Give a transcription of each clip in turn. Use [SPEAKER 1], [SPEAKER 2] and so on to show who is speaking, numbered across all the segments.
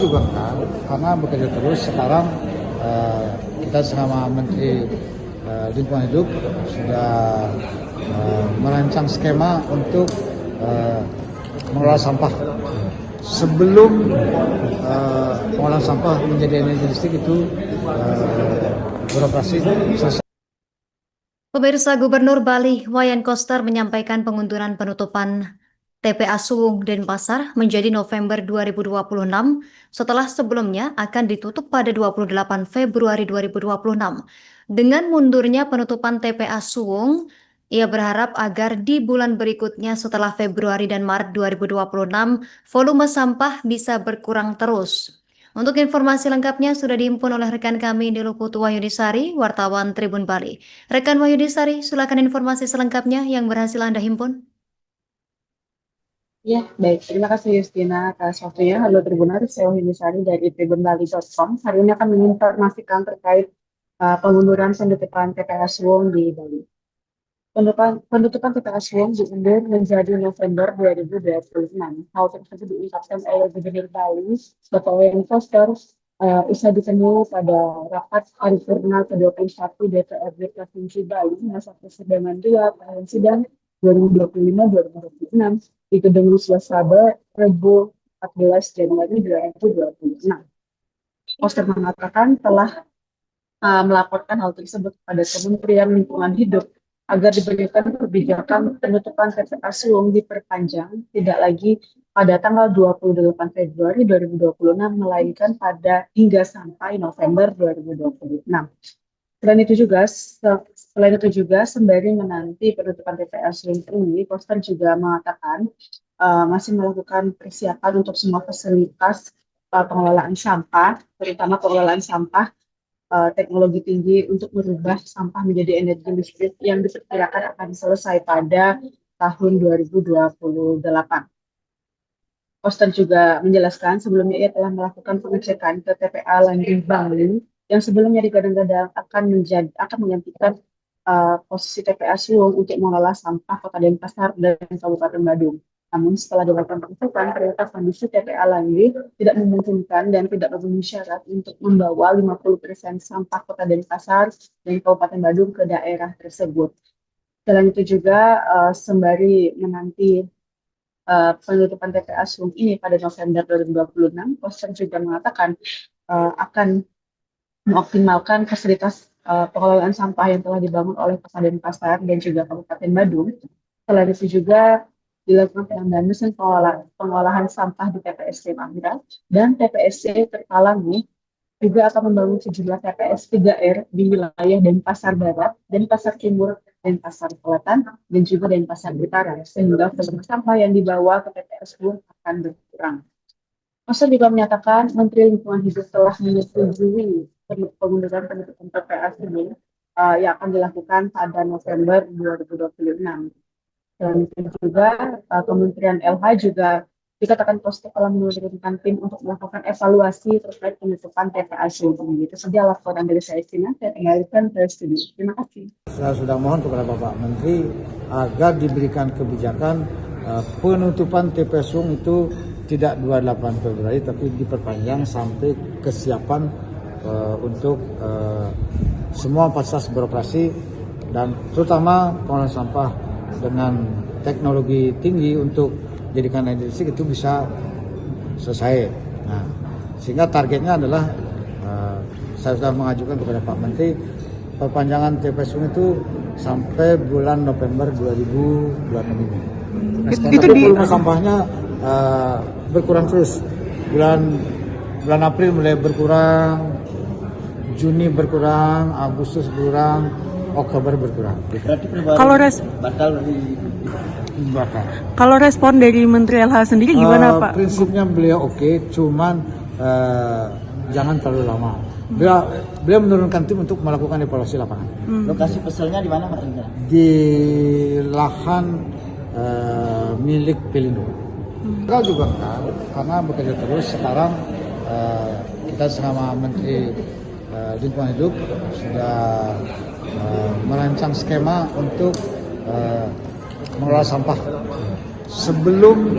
[SPEAKER 1] juga enggak, karena bekerja terus. Sekarang kita sama Menteri Lingkungan Hidup sudah merancang skema untuk mengelola sampah. Sebelum pengolahan sampah menjadi energi listrik itu beroperasi selesai.
[SPEAKER 2] Pemirsa, Gubernur Bali Wayan Koster menyampaikan pengunduran penutupan TPA Suwung Denpasar menjadi November 2026 setelah sebelumnya akan ditutup pada 28 Februari 2026. Dengan mundurnya penutupan TPA Suwung, ia berharap agar di bulan berikutnya setelah Februari dan Maret 2026, volume sampah bisa berkurang terus. Untuk informasi lengkapnya sudah dihimpun oleh rekan kami Niluputu Wahyudisari, wartawan Tribun Bali. Rekan Wahyudisari, silakan informasi selengkapnya yang berhasil Anda himpun.
[SPEAKER 3] Ya, baik. Terima kasih Justina atas waktunya. Halo Tribuners, saya Wahyudisari dari tribunbali.com. Hari ini akan menginformasikan terkait pengunduran penutupan TPA Suwung di Bali. Penutupan TPA Suwung diundur menjadi November 2026. Hal tersebut diungkapkan oleh Gubernur Bali, Bapak Wayan Koster, usai ditemui pada rapat paripurna ke-21 DPRD Provinsi Bali masa persidangan 2 tahun sidang 2025-2026 di Gedung Wisma Saba, Rabu 14 Januari 2026. Koster mengatakan telah melaporkan hal tersebut kepada Kementerian Lingkungan Hidup agar diberikan kebijakan penutupan TPA Suwung diperpanjang tidak lagi pada tanggal 28 Februari 2026 melainkan pada hingga sampai November 2026. Selain itu juga sembari menanti penutupan TPA Suwung ini, Koster juga mengatakan masih melakukan persiapan untuk semua fasilitas pengelolaan sampah, terutama pengelolaan sampah teknologi tinggi untuk merubah sampah menjadi energi listrik yang diperkirakan akan selesai pada tahun 2028. Koster juga menjelaskan sebelumnya ia telah melakukan pengecekan ke TPA Langgeng Bali yang sebelumnya digadang-gadang akan menggantikan posisi TPA Suwung untuk mengelola sampah Kota Denpasar dan Kabupaten Badung. Namun setelah dilakukan pengecekan, ternyata kondisi TPA Langgeng tidak memungkinkan dan tidak memenuhi syarat untuk membawa 50% sampah Kota Denpasar dan Kabupaten Badung ke daerah tersebut. Selain itu juga sembari menanti penutupan TPA Suwung ini pada November 2026, Koster juga mengatakan akan mengoptimalkan fasilitas pengelolaan sampah yang telah dibangun oleh Kota Denpasar dan juga Kabupaten Badung. Selain itu juga dilakukan penambahan mesin pengolahan sampah di TPSC Mangga dan TPSC Tertalangu juga akan membangun sejumlah TPS 3R di wilayah Denpasar Barat, Denpasar Timur, Denpasar Selatan, dan juga Denpasar Utara, sehingga volume sampah yang dibawa ke TPS pun akan berkurang. Koster juga menyatakan Menteri Lingkungan Hidup telah menyetujui pengunduran penutupan TPA ini yang akan dilakukan pada November 2026. Dan juga Kementerian LH juga dikatakan Koster telah menurunkan tim untuk melakukan evaluasi terkait penutupan TPA Suwung. Itu saja laporan dari saya, Sina. Saya kembalikan ke studio. Terima kasih.
[SPEAKER 1] Saya sudah mohon kepada Bapak Menteri agar diberikan kebijakan penutupan TPA Suwung itu tidak 28 Februari tapi diperpanjang sampai kesiapan untuk semua fasilitas beroperasi dan terutama pengolahan sampah dengan teknologi tinggi untuk jadikan energi listrik itu bisa selesai. Nah, sehingga targetnya adalah saya sudah mengajukan kepada Pak Menteri perpanjangan TPA Suwung itu sampai bulan November 2026 ini. Nah, tapi volume sampahnya berkurang terus. Bulan April mulai berkurang, Juni berkurang, Agustus berkurang, Oktober berkurang.
[SPEAKER 4] Kalau respon dari Menteri LH sendiri gimana Pak?
[SPEAKER 1] Prinsipnya beliau oke, cuman jangan terlalu lama. Beliau menurunkan tim untuk melakukan evaluasi lapangan.
[SPEAKER 5] Lokasi peselnya di mana Pak?
[SPEAKER 1] Di lahan milik Pelindo. Kita juga kan, karena bekerja terus. Sekarang kita sama Menteri Lingkungan Hidup sudah merancang skema untuk mengelola sampah. sebelum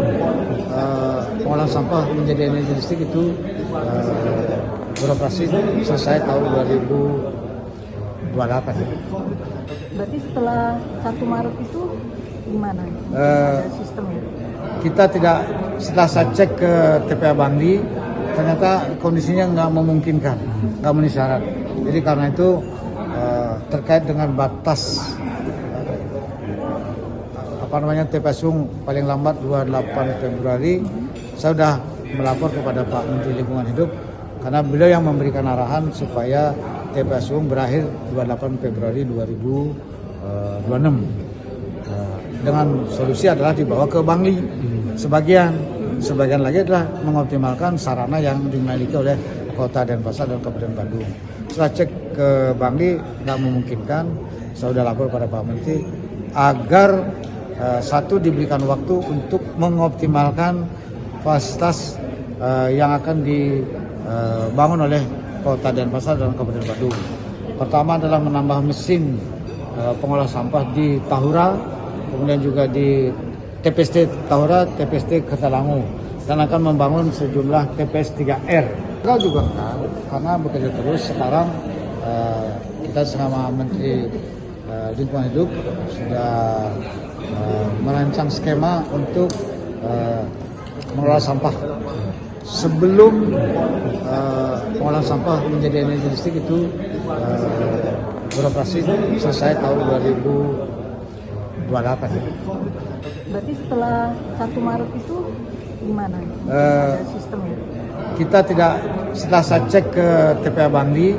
[SPEAKER 1] pengolahan sampah menjadi energi listrik itu beroperasi selesai tahun 2028.
[SPEAKER 4] Berarti setelah 1 Maret itu gimana? Sistemnya?
[SPEAKER 1] Kita tidak, setelah saya cek ke TPA Bangli, ternyata kondisinya nggak memungkinkan, nggak memenuhi syarat. Jadi karena itu terkait dengan batas TPA Sung paling lambat 28 Februari, saya sudah melapor kepada Pak Menteri Lingkungan Hidup karena beliau yang memberikan arahan supaya TPA Sung berakhir 28 Februari 2026. Dengan solusi adalah dibawa ke Bangli sebagian lagi adalah mengoptimalkan sarana yang dimiliki oleh Kota Denpasar dan Kabupaten Bandung. Setelah cek ke Bangli nggak memungkinkan, saya sudah lapor pada Pak Menteri agar satu diberikan waktu untuk mengoptimalkan fasilitas yang akan dibangun oleh Kota Denpasar dan Kabupaten Bandung. Pertama adalah menambah mesin pengolah sampah di Tahura, kemudian juga di TPST Tahura, TPST Kertalangu, dan akan membangun sejumlah TPS 3R. Kita juga karena bekerja terus sekarang kita sama Menteri Lingkungan Hidup sudah merancang skema untuk mengelola sampah. Sebelum pengolahan sampah menjadi energi listrik itu beroperasi selesai tahun 2028.
[SPEAKER 4] Berarti setelah 1 Maret itu gimana? Sistemnya?
[SPEAKER 1] Kita tidak, setelah saya cek ke TPA Bangli,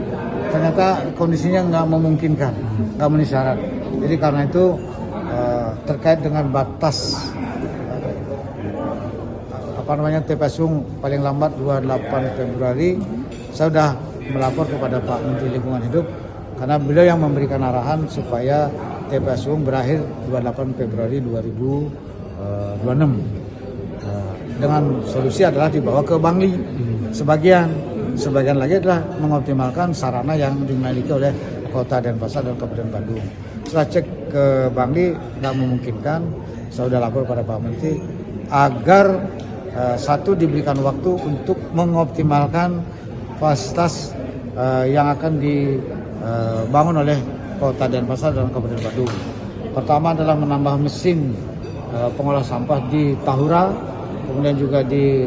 [SPEAKER 1] ternyata kondisinya nggak memungkinkan, nggak memenuhi syarat. Jadi karena itu terkait dengan batas TPA Sung paling lambat 28 Februari, saya sudah melapor kepada Pak Menteri Lingkungan Hidup karena beliau yang memberikan arahan supaya TPA Sung berakhir 28 Februari 2026. Dengan solusi adalah dibawa ke Bangli sebagian lagi adalah mengoptimalkan sarana yang dimiliki oleh Kota Denpasar dan Kabupaten Bandung. Setelah cek ke Bangli nggak memungkinkan, saya sudah lapor pada Pak Menteri agar satu diberikan waktu untuk mengoptimalkan fasilitas yang akan dibangun oleh Kota Denpasar dan Kabupaten Bandung. Pertama adalah menambah mesin pengolah sampah di Tahura, kemudian juga di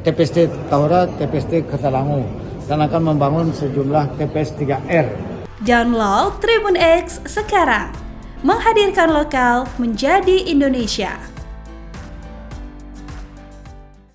[SPEAKER 1] TPST Tahura, TPST Kertalangu, dan akan membangun sejumlah TPS 3R.
[SPEAKER 6] Download Tribun X sekarang, menghadirkan lokal menjadi Indonesia.